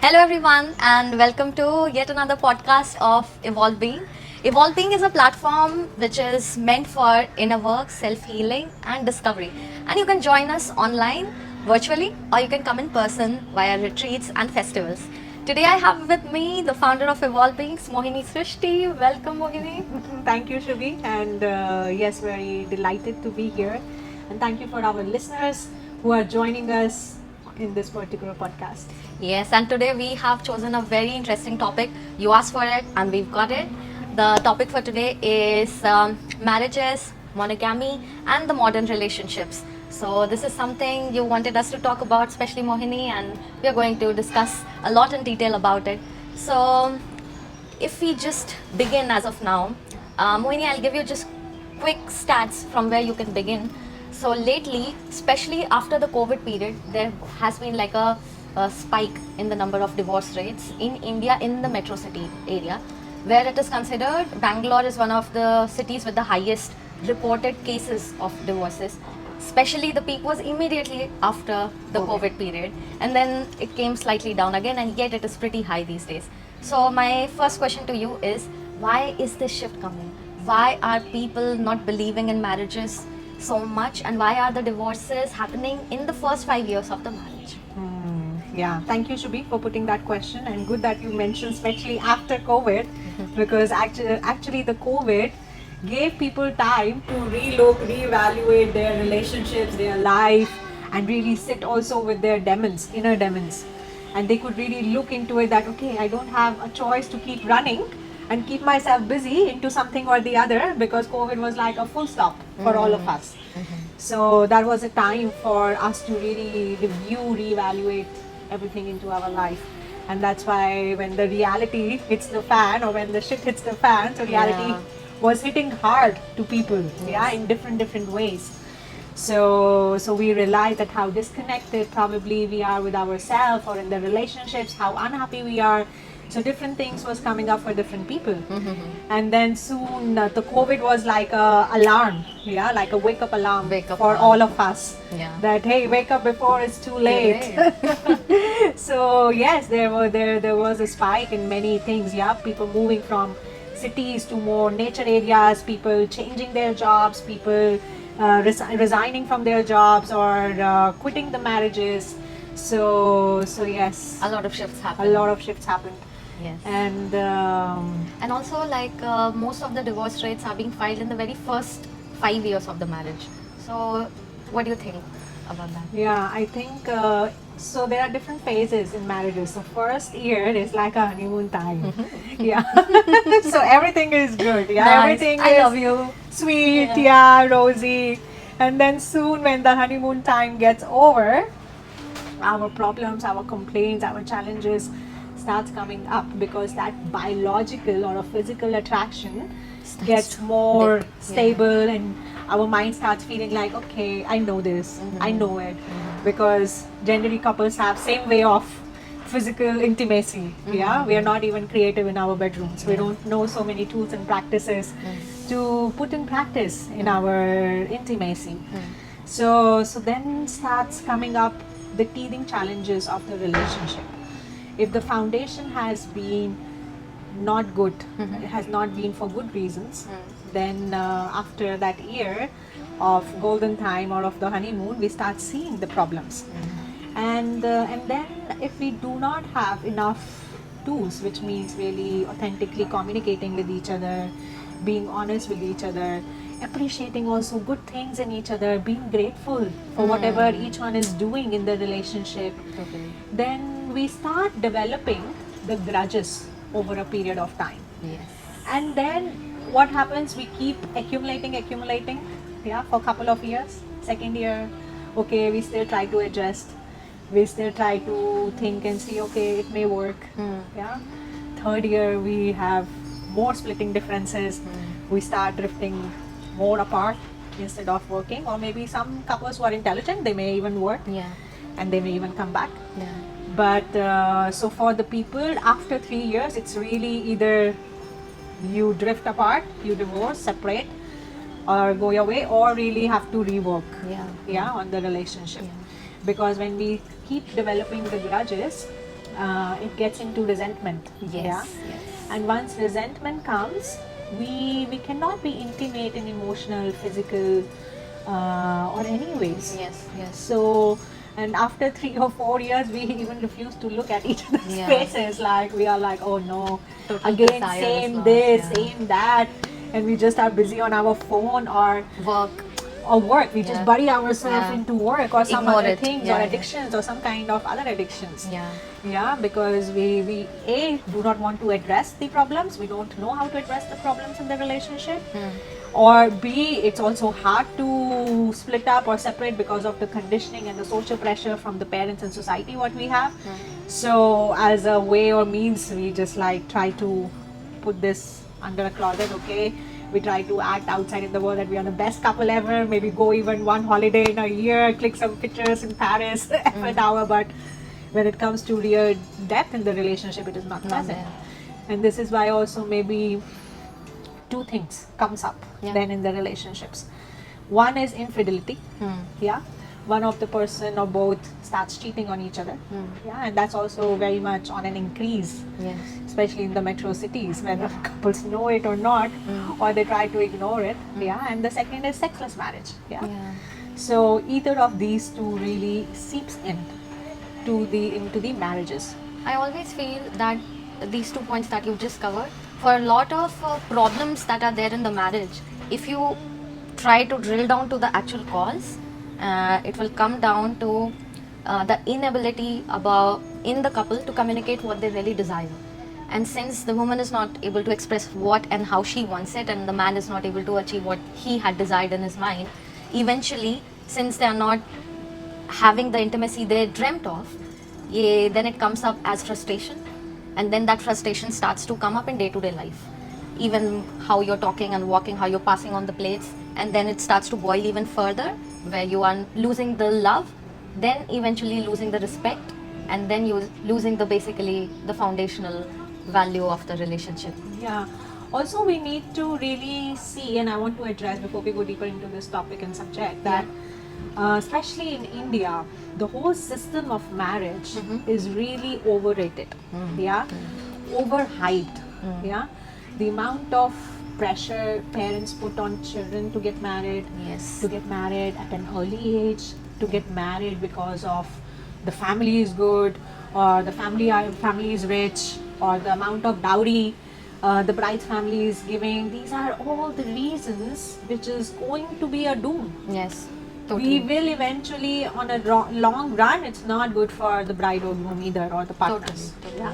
Hello, everyone, and welcome to yet another podcast of Evolve Being. Evolve Being is a platform which is meant for inner work, self healing, and discovery. And you can join us online, virtually, or you can come in person via retreats and festivals. Today, I have with me the founder of Evolve Beings, Mohini Srishti. Welcome, Mohini. Thank you, Shubhi, and yes, very delighted to be here. And thank you for our listeners who are joining us in this particular podcast. Yes, and today we have chosen a very interesting topic. You asked for it, and we've got it. The topic for today is marriages, monogamy, and the modern relationships. So, this is something you wanted us to talk about, especially Mohini, and we are going to discuss a lot in detail about it. So, if we just begin as of now, Mohini, I'll give you just quick stats from where you can begin. So lately, especially after the COVID period, there has been like a spike in the number of divorce rates in India in the metro city area, where it is considered Bangalore is one of the cities with the highest reported cases of divorces. Especially the peak was immediately after the COVID period, and then it came slightly down again, and yet it is pretty high these days. So my first question to you is, why is this shift coming? Why are people not believing in marriages so much, and why are the divorces happening in the first 5 years of the marriage? Yeah, thank you, Shubhi, for putting that question. And good that you mentioned, especially after COVID, because actually the COVID gave people time to relook, reevaluate their relationships, their life, and really sit also with their demons, inner demons. And they could really look into it that, okay, I don't have a choice to keep running and keep myself busy into something or the other, because COVID was like a full stop for all of us. So that was a time for us to really review, reevaluate everything into our life. And that's why when the reality hits the fan, or when the shit hits the fan, so reality Yeah. was hitting hard to people, yeah, in different ways. So we realize that how disconnected probably we are with ourselves or in the relationships, how unhappy we are. So different things was coming up for different people. And then soon the COVID was like a alarm, yeah, like a wake up alarm Wake up for alarm. all of us. Yeah. That hey, wake up before it's too late. So yes, there was a spike in many things. Yeah, people moving from cities to more nature areas, people changing their jobs, people resigning from their jobs, or quitting the marriages. So yes, A lot of shifts a happen. lot of shifts happened. Yes. And And also, like most of the divorce rates are being filed in the very first 5 years of the marriage. So, what do you think about that? yeah, I think so. There are different phases in marriages. The first year is like a honeymoon time. Yeah, so everything is good. Yeah, Nice. everything I is love you. sweet. Yeah. Yeah, rosy. And then soon, when the honeymoon time gets over, our problems, our complaints, our challenges starts coming up, because that biological or a physical attraction gets more dip. stable, and our mind starts feeling like, okay, I know this, I know it, because generally couples have same way of physical intimacy. Yeah, we are not even creative in our bedrooms. We don't know so many tools and practices to put in practice in our intimacy. So then starts coming up the teething challenges of the relationship. If the foundation has been not good, it has not been for good reasons, then after that year of golden time or of the honeymoon, we start seeing the problems. And then if we do not have enough tools, which means really authentically communicating with each other, being honest with each other, appreciating also good things in each other, being grateful for whatever each one is doing in the relationship, Totally. then we start developing the grudges over a period of time. Yes. And then what happens, we keep accumulating, yeah, for a couple of years. Second year, okay, we still try to adjust, we still try to think and see, okay, it may work, yeah. Third year, we have more splitting differences, we start drifting more apart instead of working. Or maybe some couples who are intelligent, they may even work, Yeah. and they may even come back. Yeah. But so for the people after 3 years, it's really either you drift apart, you divorce, separate, or go your way, or really have to rework, Yeah. yeah, on the relationship. Yeah. Because when we keep developing the grudges, it gets into resentment. Yes. And once resentment comes, we cannot be intimate and emotional, physical, or any ways. Yes. So, and after 3 or 4 years, we even refuse to look at each other's Yeah. faces. Like we are like, oh no, Total again, desire is same lost, this, yeah. same that, and we just are busy on our phone or Work. work. We just Yeah. bury ourselves Yeah. into work or some Ignore other it. things Yeah, or yeah. addictions or some kind of other addictions. Yeah. Because we do not want to address the problems. We don't know how to address the problems in the relationship. Or B, it's also hard to split up or separate because of the conditioning and the social pressure from the parents and society what we have. So as a way or means, we just like try to put this under a closet, okay? We try to act outside in the world that we are the best couple ever, maybe go even one holiday in a year, click some pictures in Paris, Eiffel Tower, but when it comes to real depth in the relationship, it is not present. there. And this is why also maybe two things comes up Yeah. then in the relationships. One is infidelity. Yeah. One of the person or both starts cheating on each other. Yeah, and that's also very much on an increase, Yes. especially in the metro cities, whether couples know it or not, or they try to ignore it. Yeah, and the second is sexless marriage. Yeah. So either of these two really seeps into the marriages. I always feel that these 2 points that you've just covered, for a lot of problems that are there in the marriage, if you try to drill down to the actual cause, it will come down to the inability in the couple to communicate what they really desire. And since the woman is not able to express what and how she wants it, and the man is not able to achieve what he had desired in his mind, eventually, since they are not having the intimacy they dreamt of, then it comes up as frustration, and then that frustration starts to come up in day-to-day life, even how you're talking and walking, how you're passing on the plates, and then it starts to boil even further, where you are losing the love, then eventually losing the respect, and then you losing basically the foundational value of the relationship. Yeah. Also, we need to really see, and I want to address before we go deeper into this topic and subject, that especially in India, the whole system of marriage is really overrated. Yeah, overhyped. Yeah, the amount of pressure parents put on children to get married, Yes. to get married at an early age, to get married because of the family is good, or the family is rich, or the amount of dowry the bride's family is giving. These are all the reasons which is going to be a doom. Yes. We will eventually, on a long run, it's not good for the bride or groom either, or the partners. Totally. Yeah.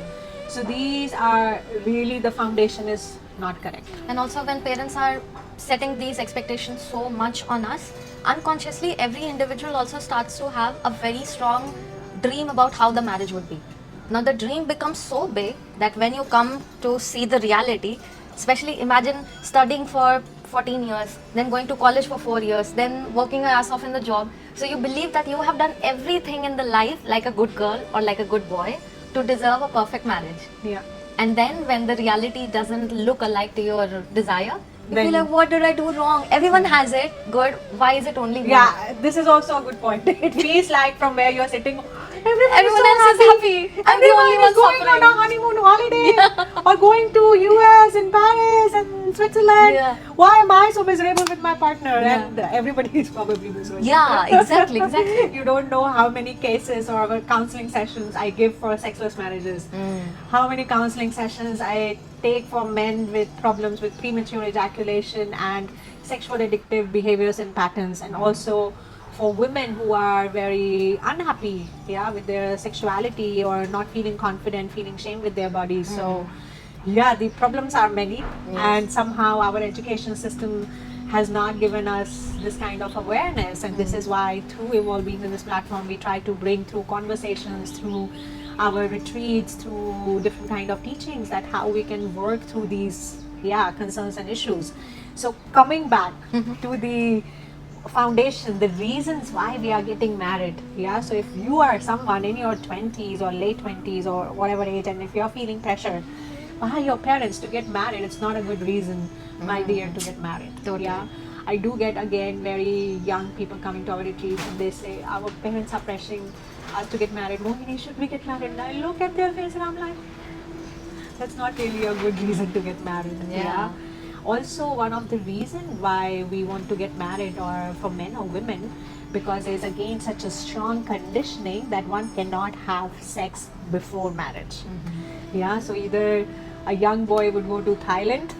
So these are really, the foundation is not correct. And also, when parents are setting these expectations so much on us, unconsciously every individual also starts to have a very strong dream about how the marriage would be. Now the dream becomes so big that when you come to see the reality, especially imagine studying for 14 years, then going to college for 4 years, then working your ass off in the job. So you believe that you have done everything in the life like a good girl or like a good boy to deserve a perfect marriage. Yeah. And then when the reality doesn't look alike to your desire, you Then- feel like, what did I do wrong? Everyone has it. Good. Why is it only me? Yeah, this is also a good point. It feels like from where you're sitting, everyone else is happy. I'm the only Everyone one is going suffering. on a honeymoon holiday or going to US and Paris and Switzerland. Yeah. Why am I so miserable with my partner? Yeah. And everybody is probably miserable. Yeah, exactly. You don't know how many cases or counseling sessions I give for sexless marriages. How many counseling sessions I take for men with problems with premature ejaculation and sexual addictive behaviors and patterns, and also for women who are very unhappy, with their sexuality or not feeling confident, feeling shame with their bodies. So the problems are many, and somehow our education system has not given us this kind of awareness, and this is why through Evolve Being in this platform we try to bring through conversations, through our retreats, through different kind of teachings, that how we can work through these concerns and issues. So coming back to the foundation, the reasons why we are getting married. So if you are someone in your 20s or late 20s or whatever age, and if you're feeling pressure by your parents to get married, it's not a good reason, my dear, to get married. Totally. I do get again very young people coming to our retreats, and they say our parents are pressuring us to get married. Mohini, should we get married? And I look at their face and I'm like, that's not really a good reason to get married. Yeah. Also, one of the reasons why we want to get married, or for men or women, because there's again such a strong conditioning that one cannot have sex before marriage. Yeah, so either a young boy would go to Thailand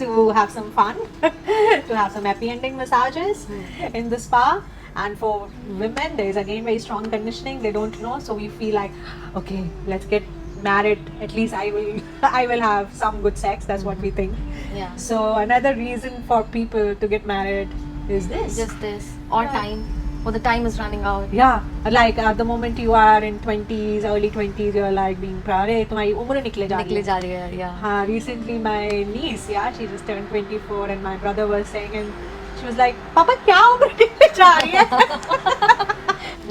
to have some fun, to have some happy ending massages in the spa. And for women, there is again very strong conditioning. They don't know, so we feel like, okay, let's get married. At least I will have some good sex. That's what we think. Yeah. So another reason for people to get married is this. Just this. Or Yeah. time. Or the time is running out. Yeah, like at the moment you are in 20s, early 20s, you're like being proud. Hey, तुम्हारी उम्र निकले जा रही निकले है. जा रही है, yeah. हाँ, recently my niece, yeah, she just turned 24, and my brother was saying, and she was like, "Papa, क्या उम्र निकले जा रही है?"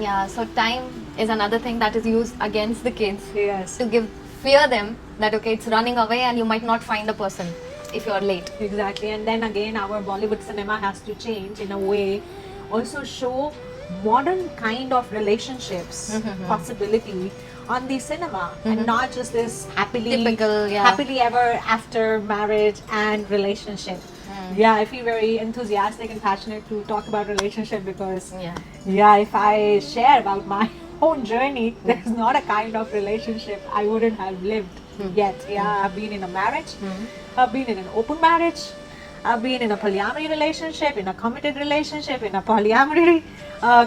Yeah, so time is another thing that is used against the kids Yes, to fear them that okay, it's running away and you might not find a person if you're late. exactly. And then again, our Bollywood cinema has to change in a way, also show modern kind of relationships possibility on the cinema, and not just this Typical, yeah. happily ever after marriage and relationship. Yeah, I feel very enthusiastic and passionate to talk about relationship because Yeah. if I share about my own journey, there's not a kind of relationship I wouldn't have lived yet. Yeah, I've been in a marriage, I've been in an open marriage, I've been in a polyamory relationship, in a committed relationship, in a polyamory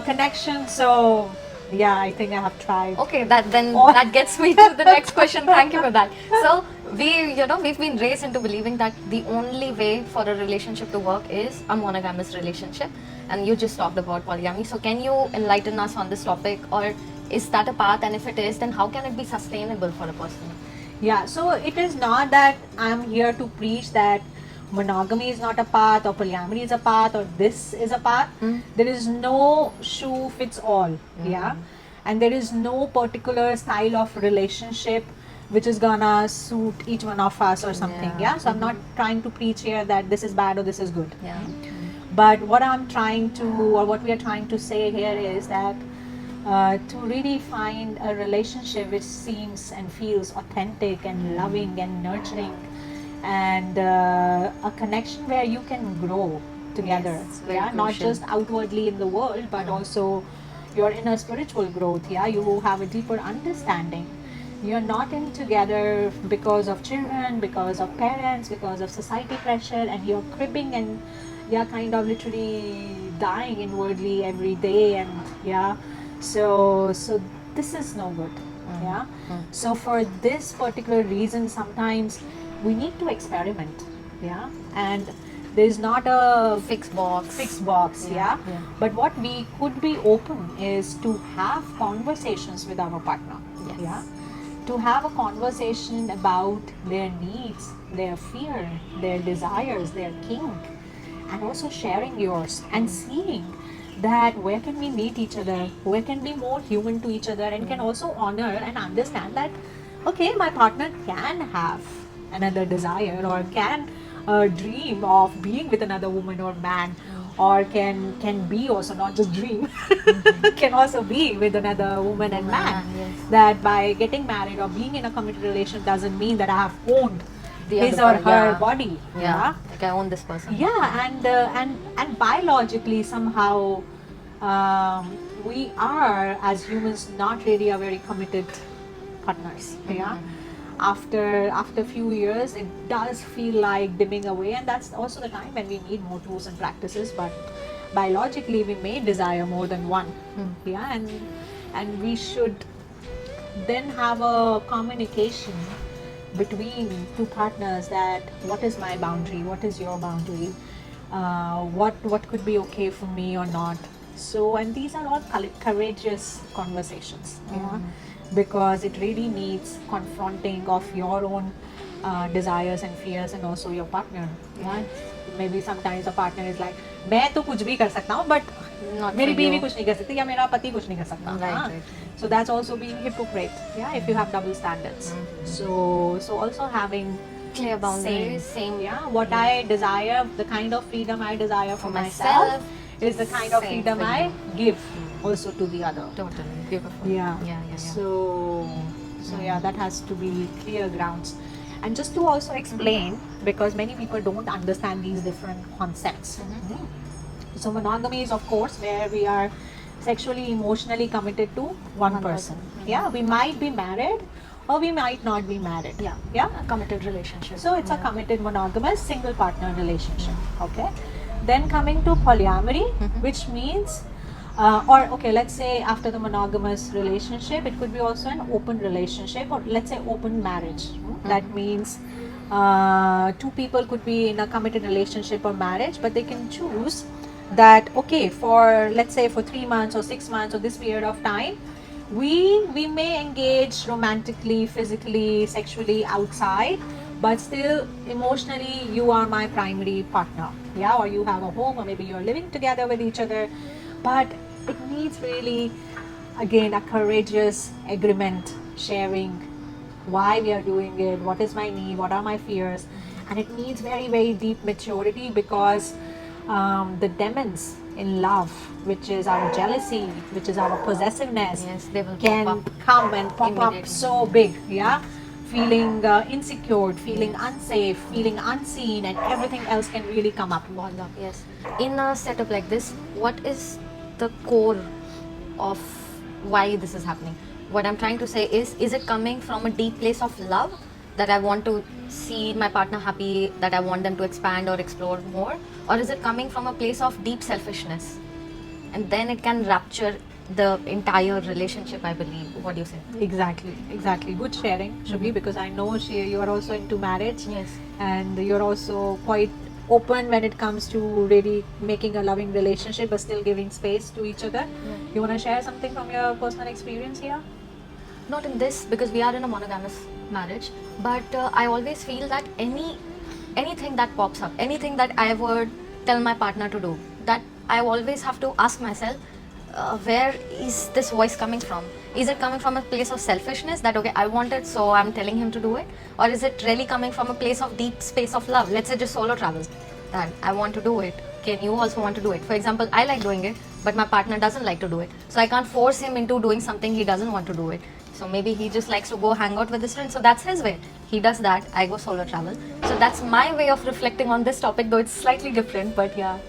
connection. So yeah, I think I have tried. Okay, that Or- gets me to the next question. Thank you for that. So we've been raised into believing that the only way for a relationship to work is a monogamous relationship, and you just talked about polygamy. So can you enlighten us on this topic, or is that a path? And if it is, then how can it be sustainable for a person? Yeah, so it is not that I'm here to preach that monogamy is not a path or polyamory is a path or this is a path. There is no shoe fits all. Yeah, and there is no particular style of relationship which is gonna suit each one of us or something. Yeah, so I'm not trying to preach here that this is bad or this is good. Yeah. But what I'm trying to, or what we are trying to say here is that to really find a relationship which seems and feels authentic and loving and nurturing, and a connection where you can grow together. Yes, very Yeah, not crucial. just outwardly in the world, but also your inner spiritual growth. Yeah, you have a deeper understanding. You're not in together because of children, because of parents, because of society pressure, and you're cribbing and kind of literally dying inwardly every day, and so this is no good. Yeah, so for this particular reason, sometimes we need to experiment. Yeah, and there's not a Fixed box. fixed box. Yeah, yeah. but what we could be open is to have conversations with our partner. Yes. Yeah, to have a conversation about their needs, their fear, their desires, their kink, and also sharing yours and seeing that where can we meet each other, where can be more human to each other, and can also honor and understand that okay, my partner can have another desire or can dream of being with another woman or man, or can be also not just dream, can also be with another woman and man. Yes. That by getting married or being in a committed relation doesn't mean that I have owned The his other or per- her yeah. body. Yeah. Like I own this person. Yeah, and biologically somehow we are as humans not really a very committed partners. Yeah. After few years, it does feel like dimming away, and that's also the time when we need more tools and practices. But biologically, we may desire more than one. Yeah, and we should then have a communication between two partners that what is my boundary, what is your boundary, what could be okay for me or not. So, and these are all courageous conversations, yeah, because it really needs confronting of your own desires and fears and also your partner. Yeah, maybe sometimes a partner is like, मैं तो कुछ भी कर सकता हूँ, but Not मेरी for बीवी you. कुछ नहीं कर सकती या मेरा पति कुछ नहीं कर सकता. Right, हाँ. right. So that's also being hypocrite. Yeah, if you have double standards. So also having Clear boundaries. same, yeah. What I desire, the kind of freedom I desire for For myself, myself, is the kind of same freedom for I you. give also to the other. Totally beautiful. Yeah. Yeah. So yeah, that has to be clear grounds. And just to also explain, because many people don't understand these different concepts. So monogamy is, of course, where we are sexually, emotionally committed to one person. Yeah, we might be married or we might not be married. Yeah. A committed relationship. So it's a Yeah. committed monogamous single partner relationship. Okay. Then coming to polyamory, which means, or okay, let's say after the monogamous relationship, it could be also an open relationship, or let's say open marriage. That means two people could be in a committed relationship or marriage, but they can choose that, okay, for let's say for 3 months or 6 months or this period of time, we may engage romantically, physically, sexually outside, but still emotionally you are my primary partner. Yeah, or you have a home, or maybe you're living together with each other, but it needs really, again, a courageous agreement, sharing why we are doing it, what is my need, what are my fears, and it needs very, very deep maturity, because the demons in love, which is our jealousy, which is our possessiveness, Yes, they will can pop up come and pop up immediately. so big. Yeah, feeling insecure, feeling unsafe, feeling unseen, and everything else can really come up. Yes. In a setup like this, what is the core of why this is happening? What I'm trying to say is it coming from a deep place of love that I want to see my partner happy, that I want them to expand or explore more? Or is it coming from a place of deep selfishness? And then it can rupture the entire relationship, I believe. What do you say? Exactly. Good sharing, Shubhi, because I know you are also into marriage. Yes. And you're also quite open when it comes to really making a loving relationship, but still giving space to each other. You want to share something from your personal experience here? Not in this, because we are in a monogamous marriage, but I always feel that anything that pops up, anything that I would tell my partner to do, that I always have to ask myself, where is this voice coming from? Is it coming from a place of selfishness that, okay, I want it, so I'm telling him to do it? Or is it really coming from a place of deep space of love? Let's say just solo travel, that I want to do it. Can you also want to do it? For example, I like doing it, but my partner doesn't like to do it. So I can't force him into doing something he doesn't want to do it. So maybe he just likes to go hang out with his friends. So that's his way. He does that. I go solo travel. So that's my way of reflecting on this topic, though it's slightly different, but yeah.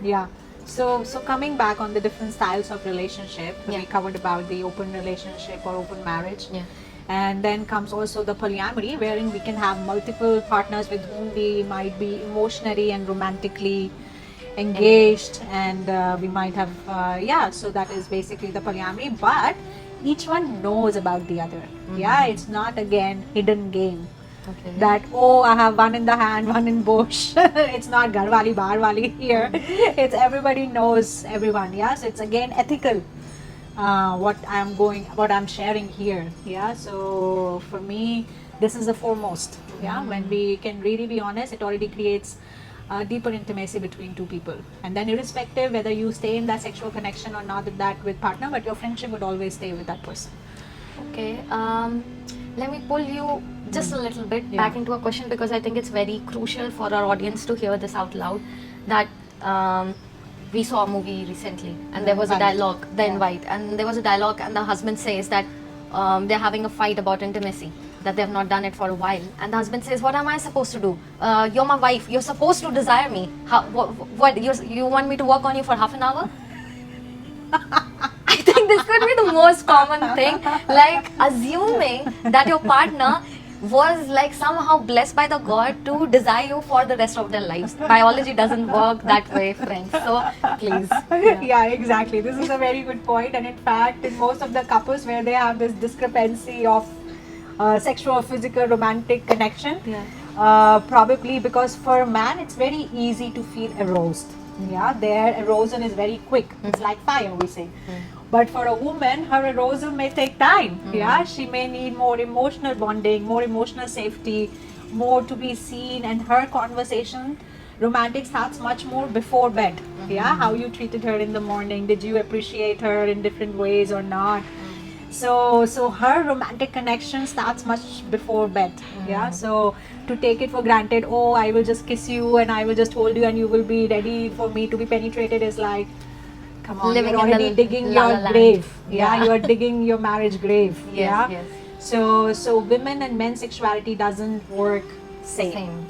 Yeah. So coming back on the different styles of relationship, Yeah. we covered about the open relationship or open marriage. Yeah. And then comes also the polyamory, wherein we can have multiple partners with whom we might be emotionally and romantically engaged, and we might have so that is basically the polyamory, but each one knows about the other. Yeah, it's not again hidden game. Okay. That, oh, I have one in the hand, one in bush. It's not garwali barwali here. It's everybody knows everyone. Yeah, so it's again ethical. What I'm sharing here. Yeah, so for me, this is the foremost. Yeah, when we can really be honest, it already creates deeper intimacy between two people. And then irrespective whether you stay in that sexual connection or not with partner, but your friendship would always stay with that person. Okay, let me pull you just a little bit Yeah. back into a question, because I think it's very crucial for our audience to hear this out loud. That we saw a movie recently, and there was a Invite. dialogue, The Yeah. Invite, and there was a dialogue, and the husband says that they're having a fight about intimacy, that they've not done it for a while, and the husband says, "What am I supposed to do? You're my wife. You're supposed to desire me. What you want me to work on you for half an hour?" I think this could be the most common thing, like assuming that your partner was like somehow blessed by the god to desire you for the rest of their lives. Biology doesn't work that way, friends. So please. Yeah, exactly. This is a very good point. And in fact, in most of the couples where they have this discrepancy of sexual, physical, romantic connection, probably because for a man it's very easy to feel aroused. Yeah, their arousal is very quick. It's like fire, we say. But for a woman, her arousal may take time. Yeah, she may need more emotional bonding, more emotional safety, more to be seen, and her conversation, romantic, starts much more before bed. Yeah, how you treated her in the morning, did you appreciate her in different ways or not? So her romantic connection starts much before bed. Yeah, so to take it for granted, oh, I will just kiss you and I will just hold you and you will be ready for me to be penetrated, is like, come on, Living you're in the already digging la la your land. grave. Yeah, Yeah. you are digging your marriage grave. Yes, yeah. yes. So women and men's sexuality doesn't work same.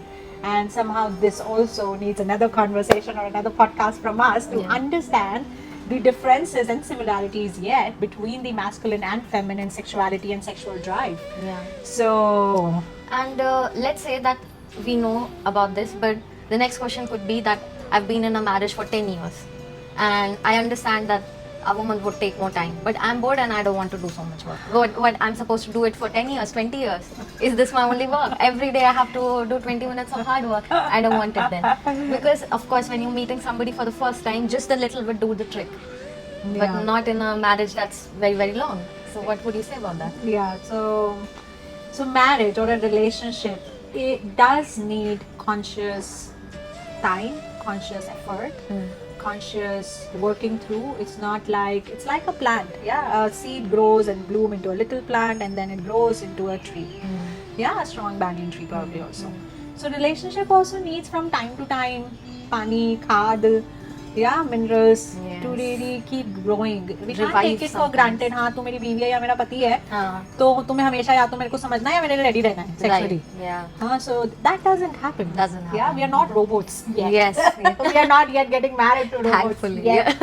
And somehow this also needs another conversation or another podcast from us to Yeah. understand the differences and similarities yet between the masculine and feminine sexuality and sexual drive. Yeah. So And let's say that we know about this, but the next question could be that I've been in a marriage for 10 years and I understand that a woman would take more time, but I'm bored and I don't want to do so much work. What I'm supposed to do it for 10 years, 20 years? Is this my only work? Every day I have to do 20 minutes of hard work. I don't want it then. Because, of course, when you're meeting somebody for the first time, just a little bit do the trick. yeah. But not in a marriage that's very, very long. So, what would you say about that? Yeah, so marriage or a relationship, it does need conscious time, conscious effort, conscious working through. It's not like, it's like a plant. Yeah, a seed grows and bloom into a little plant and then it grows into a tree. Yeah, a strong banyan tree probably also. So relationship also needs from time to time pani, khad, yeah, minerals Yes. to really keep growing. We can't Revive take it for sometimes. granted. हाँ तू मेरी बीवी है या मेरा पति है, Uh, तो तुम्हें हमेशा या तो मेरे को समझना है या मेरे लिए रेडी रहना है sexually. right. Yeah. हाँ, so that doesn't happen. Doesn't Yeah, happen. we are not robots yet. Yes. We are not yet getting married to robots. Thankfully. yet.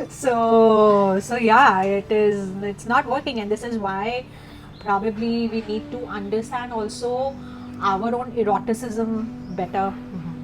So yeah, it's not working, and this is why probably we need to understand also our own eroticism better.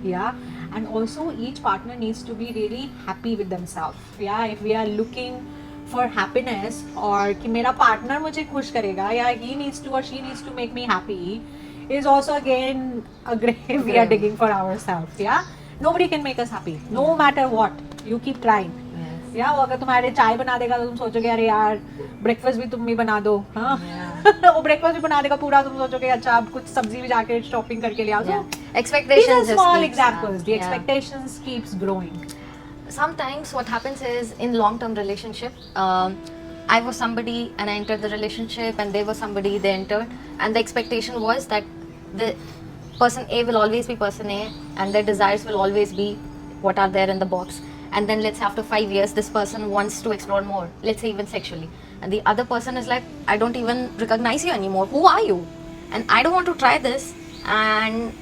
Yeah, and also each partner needs to be really happy with themselves. Yeah, if we are looking for happiness or कि मेरा partner मुझे खुश करेगा या he needs to or she needs to make me happy is also again a grave we are digging for ourselves. Yeah, nobody can make us happy no matter what. You keep trying. Yes. या वो अगर तुम्हारे चाय बना देगा तो तुम सोचोगे अरे यार ब्रेकफास्ट भी तुम ही बना दो. हाँ, Yeah. वो ब्रेकफास्ट भी बना देगा पूरा, तुम सोचोगे अच्छा अब कुछ सब्जी भी जाके शॉपिंग करके ले आओ. Yeah. So these Expectations are just small keeps, examples. The yeah. expectations keeps growing. Sometimes what happens is in long-term relationship, I was somebody and I entered the relationship and they were somebody they entered, and the expectation was that the person A will always be person A and their desires will always be what are there in the box. And then let's say after 5 years this person wants to explore more, let's say even sexually, and the other person is like, I don't even recognize you anymore, who are you? And I don't want to try this. And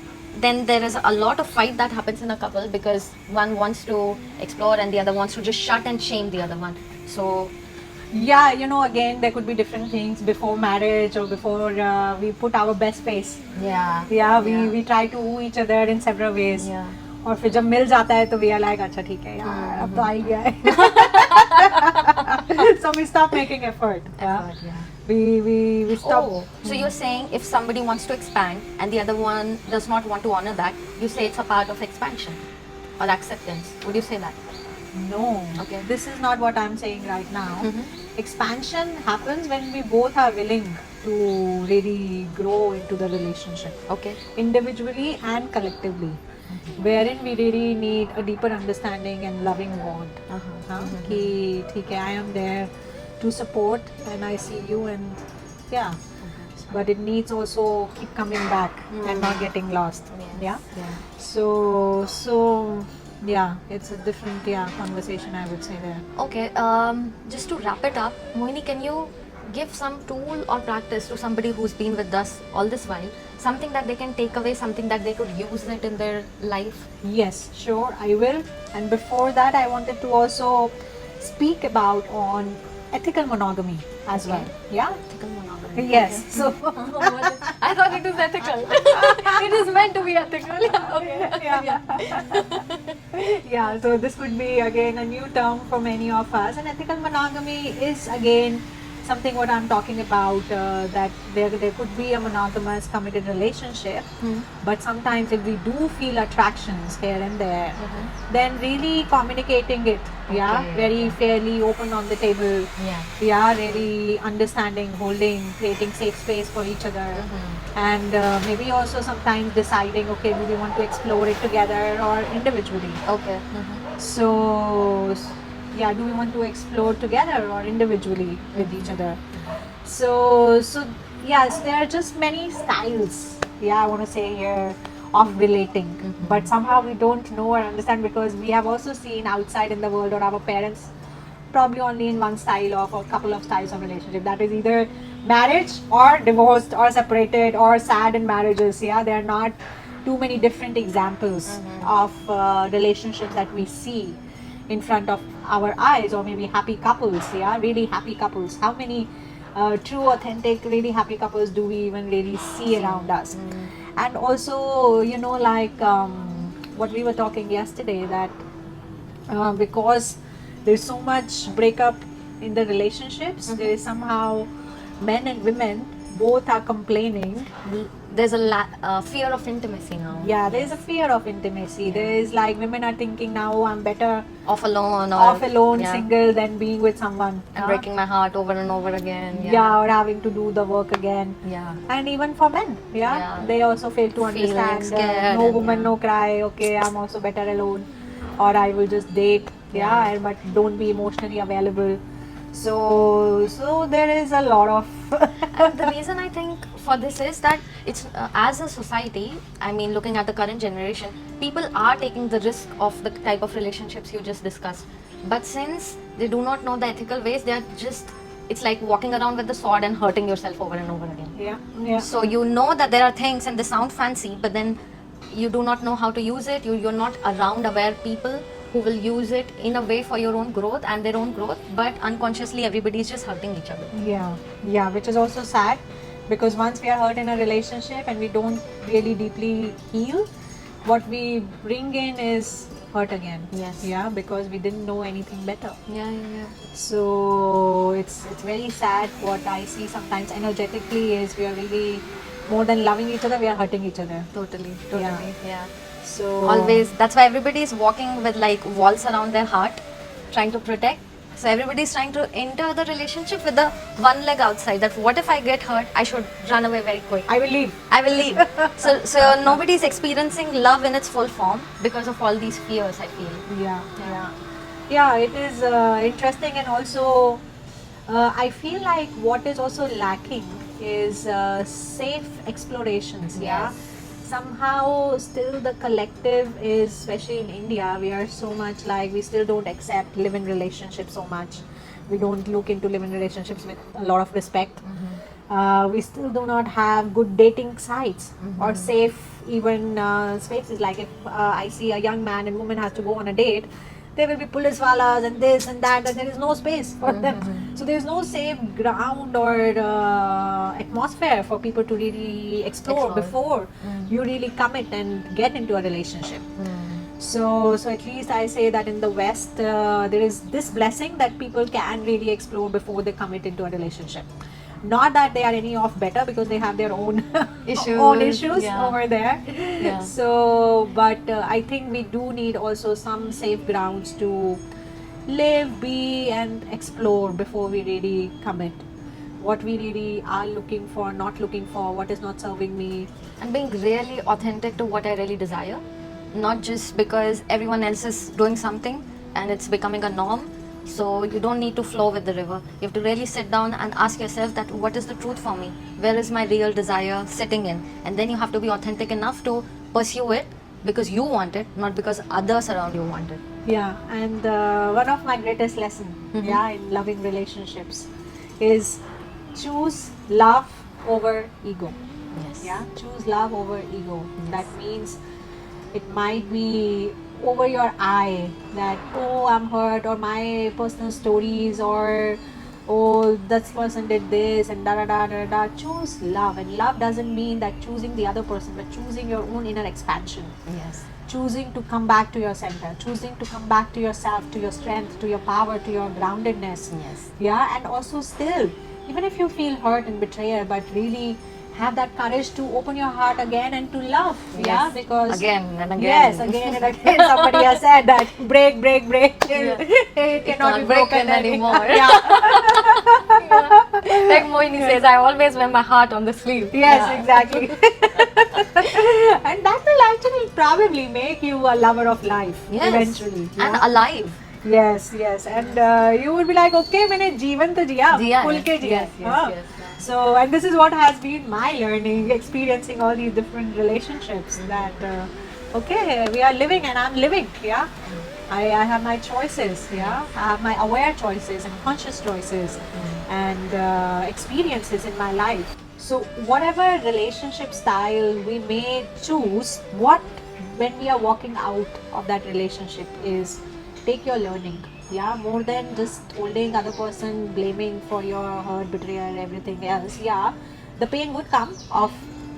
then there is a lot of fight that happens in a couple because one wants to explore and the other wants to just shut and shame the other one. So Yeah, you know, again, there could be different things before marriage or before we put our best face. yeah, Yeah, we try to woo each other in several ways. yeah. और फिर जब मिल जाता है तो we are like अच्छा ठीक है यार अब तो आ ही गया है. So we stop making effort. Yeah. Effort, yeah. We stop. Oh, so you're saying if somebody wants to expand and the other one does not want to honor that, you say it's a part of expansion or acceptance. Would you say that? No. Okay. This is not what I'm saying right now. Mhm. Expansion happens when we both are willing to really grow into the relationship, Okay. individually and collectively, wherein we really need a deeper understanding and loving bond. Uh-huh. कि ठीक है, I am there to support and I see you and yeah, but it needs also keep coming back and not getting lost. Yes. Yeah. Yeah. So yeah, it's a different conversation, I would say there. Okay, just to wrap it up, Mohini, can you give some tool or practice to somebody who's been with us all this while? Something that they can take away, something that they could use it in their life? Yes, sure, I will. And before that, I wanted to also speak about on ethical monogamy as well. Yeah. Ethical monogamy. Yes. So I thought it was ethical. It is meant to be ethical. Yeah, okay. yeah, so this would be again a new term for many of us. And ethical monogamy is again something what I'm talking about, that there could be a monogamous committed relationship, but sometimes if we do feel attractions here and there, then really communicating it, yeah, Okay. very fairly, open on the table, Yeah. yeah, really understanding, holding, creating safe space for each other, and maybe also sometimes deciding, okay, do we want to explore it together or individually? Okay. So yeah, do we want to explore together or individually with each other? So yes, there are just many styles, yeah, I want to say here, of relating. But somehow we don't know or understand, because we have also seen outside in the world, or our parents probably only in one style of, or couple of styles of relationship, that is either marriage or divorced or separated or sad in marriages. Yeah, there are not too many different examples of relationships that we see in front of our eyes, or maybe happy couples. Yeah, really happy couples. How many true, authentic, really happy couples do we even really see around us? And also, like what we were talking yesterday, that because there's so much breakup in the relationships, there is somehow men and women both are complaining. There's a fear of intimacy now. Yeah, there's a fear of intimacy. There is like, women are thinking now, "Oh, I'm better Off alone, or off alone, yeah, single, than being with someone." and breaking my heart over and over again. Yeah, or having to do the work again. Yeah. And even for men, Yeah. they also fail to Feeling understand. scared No and woman, yeah. no cry. Okay, I'm also better alone, or I will just date. Yeah. But don't be emotionally available. So there is a lot of And the reason I think for this is that it's as a society, I mean, looking at the current generation, people are taking the risk of the type of relationships you just discussed. But since they do not know the ethical ways, they are just, it's like walking around with the sword and hurting yourself over and over again. yeah. So you know that there are things and they sound fancy, but then you do not know how to use it. You're not around aware people who will use it in a way for your own growth and their own growth, but unconsciously everybody is just hurting each other. Yeah, which is also sad, because once we are hurt in a relationship and we don't really deeply heal, what we bring in is hurt again. Yes. Yeah, because we didn't know anything better. Yeah. So it's very sad. What I see sometimes energetically is, we are really, more than loving each other, we are hurting each other. Totally. Yeah. So Always. That's why everybody is walking with like walls around their heart, trying to protect. So everybody is trying to enter the relationship with the one leg outside. That what if I get hurt? I should run away very quick. I will leave. I will leave. So nobody is experiencing love in its full form because of all these fears, I feel. Yeah, it is interesting. And also I feel like what is also lacking is safe explorations. Yeah, Yes. somehow still the collective is, especially in India, we are so much like, we still don't accept live-in relationships so much. We don't look into live-in relationships with a lot of respect. We still do not have good dating sites or safe even spaces. Like if I see a young man and woman has to go on a date, there will be police walas and this and that, and there is no space for them. So there is no safe ground or atmosphere for people to really explore before you really commit and get into a relationship. So at least I say that in the West, there is this blessing that people can really explore before they commit into a relationship. Not that they are any off better, because they have their own issues Yeah. over there. Yeah. So, but I think we do need also some safe grounds to live, be, and explore before we really commit. What we really are looking for, not looking for, what is not serving me. And being really authentic to what I really desire, not just because everyone else is doing something and it's becoming a norm. So you don't need to flow with the river. You have to really sit down and ask yourself that what is the truth for me? Where is my real desire sitting in? And then you have to be authentic enough to pursue it because you want it, not because others around you want it. Yeah, and one of my greatest lessons, in loving relationships is choose love over ego. Yes. Yeah, choose love over ego. That means it might be over your eye that, oh, I'm hurt, or my personal stories, or oh, this person did this, and da da da da da. Choose love, and love doesn't mean that choosing the other person, but choosing your own inner expansion. Yes. Choosing to come back to your center, choosing to come back to yourself, to your strength, to your power, to your groundedness. Yes. Yeah, and also still, even if you feel hurt and betrayal, but really have that courage to open your heart again and to love. Yeah, Yes. because Again and again. Yes, again and again. Somebody has said that break. Yeah. It cannot be broken anymore. Yeah. Like Moini says, I always wear my heart on the sleeve. Yes, Yeah. exactly. And that will actually probably make you a lover of life eventually. And yeah? alive. Yes. And you would be like, okay, मैंने जीवन तो जिया, जिया खुल है. के जिया. Yes. हाँ. So, and this is what has been my learning, experiencing all these different relationships. That okay, we are living and I'm living. Yeah, I have my choices. Yeah, I have my aware choices and conscious choices, and experiences in my life. So, whatever relationship style we may choose, what when we are walking out of that relationship is take your learning. Yeah, more than just holding other person, blaming for your hurt, betrayal, everything else. Yeah, the pain would come of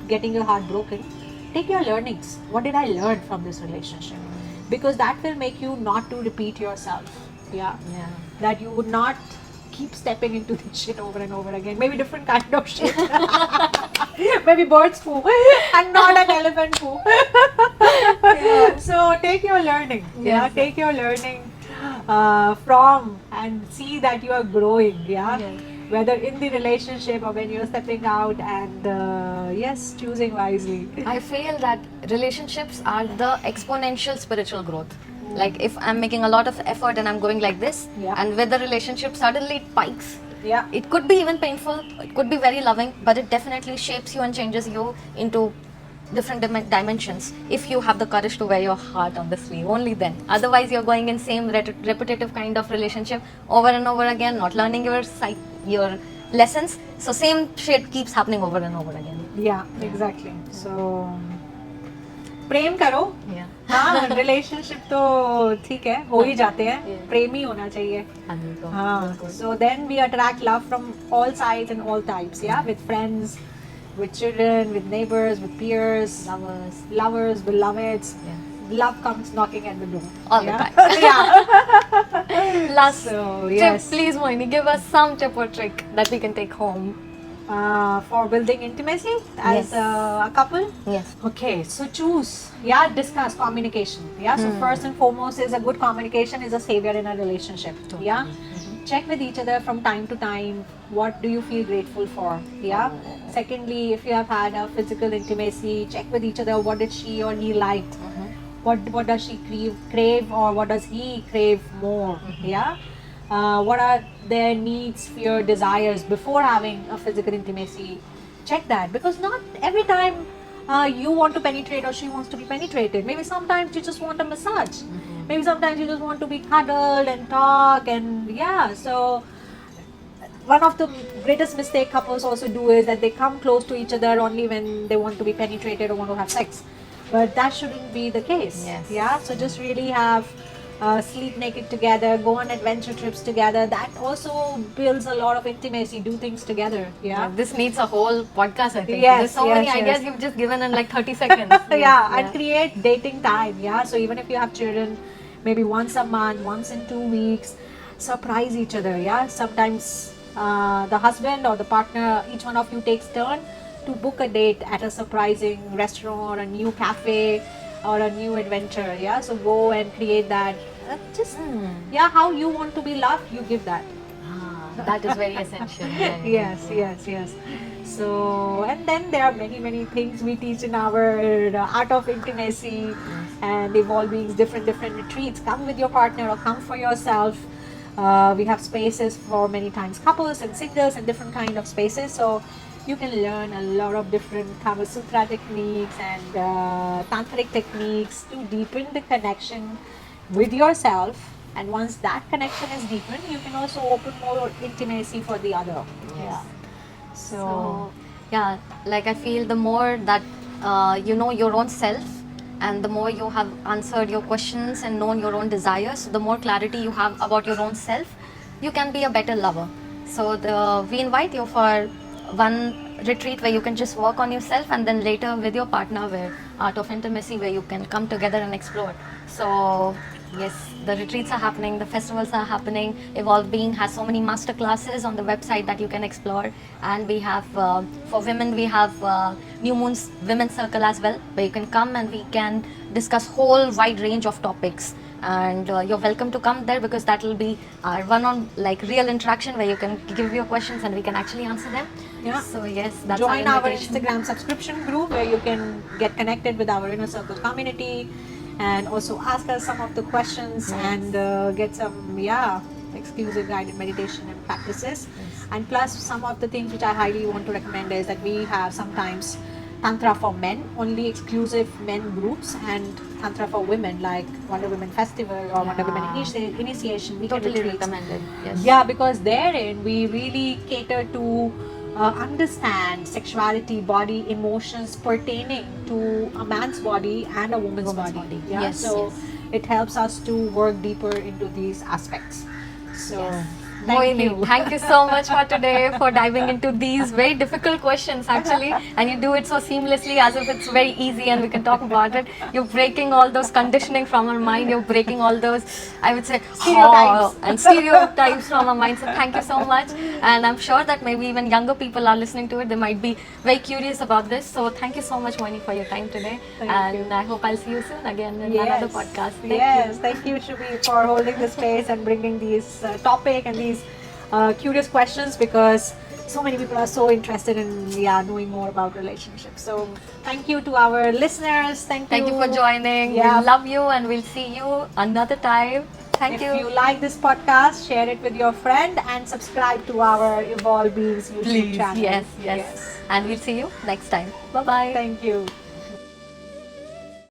getting your heart broken. Take your learnings. What did I learn from this relationship? Because that will make you not to repeat yourself. Yeah, Yeah. that you would not keep stepping into this shit over and over again. Maybe different kind of shit. Maybe bird's poo and not an elephant poo. So take your learning. Yeah, Yes. take your learning from and see that you are growing. Yeah, Yes. whether in the relationship or when you're stepping out, and yes, choosing wisely. I feel that relationships are the exponential spiritual growth. Like if I'm making a lot of effort and I'm going like this, Yeah. and with the relationship suddenly it spikes. Yeah. It could be even painful, it could be very loving, but it definitely shapes you and changes you into different dimensions if you have the courage to wear your heart on the sleeve. Only then. Otherwise, you're going in same repetitive kind of relationship over and over again, not learning your lessons. So same shit keeps happening over and over again. Yeah, exactly. So प्रेम करो. Yeah. हाँ, relationship तो ठीक है, हो ही जाते हैं. Yeah. प्रेम ही होना चाहिए. हाँ. So then we attract love from all sides and all types. Yeah, with friends, with children, with neighbors, with peers, lovers, beloveds. Yeah. Love comes knocking at the door. All the yeah? time. Yeah. Last So, tip, yes. please, Moini, give us some tip or trick that we can take home. For building intimacy as Yes. a couple. Yes. Okay, so choose. Yeah, discuss communication. Yeah, so first and foremost is a good communication is a savior in a relationship. Yeah, check with each other from time to time. What do you feel grateful for? Yeah. Secondly, if you have had a physical intimacy, check with each other. What did she or he liked? What does she crave or what does he crave more? Yeah. What are their needs, fear, desires before having a physical intimacy? Check that, because not every time you want to penetrate or she wants to be penetrated. Maybe sometimes you just want a massage. Maybe sometimes you just want to be cuddled and talk, and yeah. So one of the greatest mistake couples also do is that they come close to each other only when they want to be penetrated or want to have sex. But that shouldn't be the case. Yes. Yeah. So just really have sleep naked together, go on adventure trips together. That also builds a lot of intimacy. Do things together. Yeah. This needs a whole podcast, I think. Yes, There's so yes, many yes. ideas you've just given in like 30 seconds. Yeah, and create dating time. Yeah, so even if you have children, maybe once a month, once in 2 weeks, surprise each other. Yeah, sometimes the husband or the partner, each one of you takes turn to book a date at a surprising restaurant or a new cafe or a new adventure. Yeah, so go and create that. Just yeah, how you want to be loved, you give that. That is very essential. Yes. So, and then there are many things we teach in our art of intimacy and evolving different retreats. Come with your partner or come for yourself. We have spaces for many times couples and singles and different kind of spaces. So you can learn a lot of different Kama Sutra techniques and tantric techniques to deepen the connection with yourself. And once that connection is deepened, you can also open more intimacy for the other. Yeah. So, yeah, like I feel the more that you know your own self, and the more you have answered your questions and known your own desires, the more clarity you have about your own self, you can be a better lover. So we invite you for one retreat where you can just work on yourself, and then later with your partner where art of intimacy, where you can come together and explore. So yes, the retreats are happening, the festivals are happening. Evolve Being has so many master classes on the website that you can explore, and we have for women we have New Moon's Women's Circle as well, where you can come and we can discuss whole wide range of topics. And you're welcome to come there, because that will be our one-on like real interaction where you can give your questions and we can actually answer them. Yeah. So yes, that's Join our our invitation. Instagram subscription group where you can get connected with our Inner Circle community and also ask us some of the questions and get some exclusive guided meditation and practices. And plus, some of the things which I highly want to recommend is that we have sometimes Tantra for men, only exclusive men groups, and Tantra for women, like Wonder Women Festival or Wonder Women Initiation. We can Totally retreats. recommended. Yes. Yeah, because therein we really cater to understand sexuality, body, emotions pertaining to a man's body and a woman's body. Yeah? Yes, So yes. it helps us to work deeper into these aspects. So Yes. thank Mohini, you. thank you so much for today, for diving into these very difficult questions actually, and you do it so seamlessly as if it's very easy and we can talk about it. You're breaking all those conditioning from our mind, you're breaking all those, I would say, Stereotypes. and stereotypes from our mind. So thank you so much, and I'm sure that maybe even younger people are listening to it, they might be very curious about this. So thank you so much, Mohini, for your time today, Thank and you. I hope I'll see you soon again in another podcast. Thank Yes, you. thank you, Shubhi, for holding the space and bringing these topic and these curious questions, because so many people are so interested in knowing more about relationships. So thank you to our listeners. Thank you for joining. Yeah. We love you and we'll see you another time. Thank If you. you like this podcast, share it with your friend and subscribe to our Evolve Beings YouTube channel. Yes. And we'll see you next time. Bye bye. Thank you.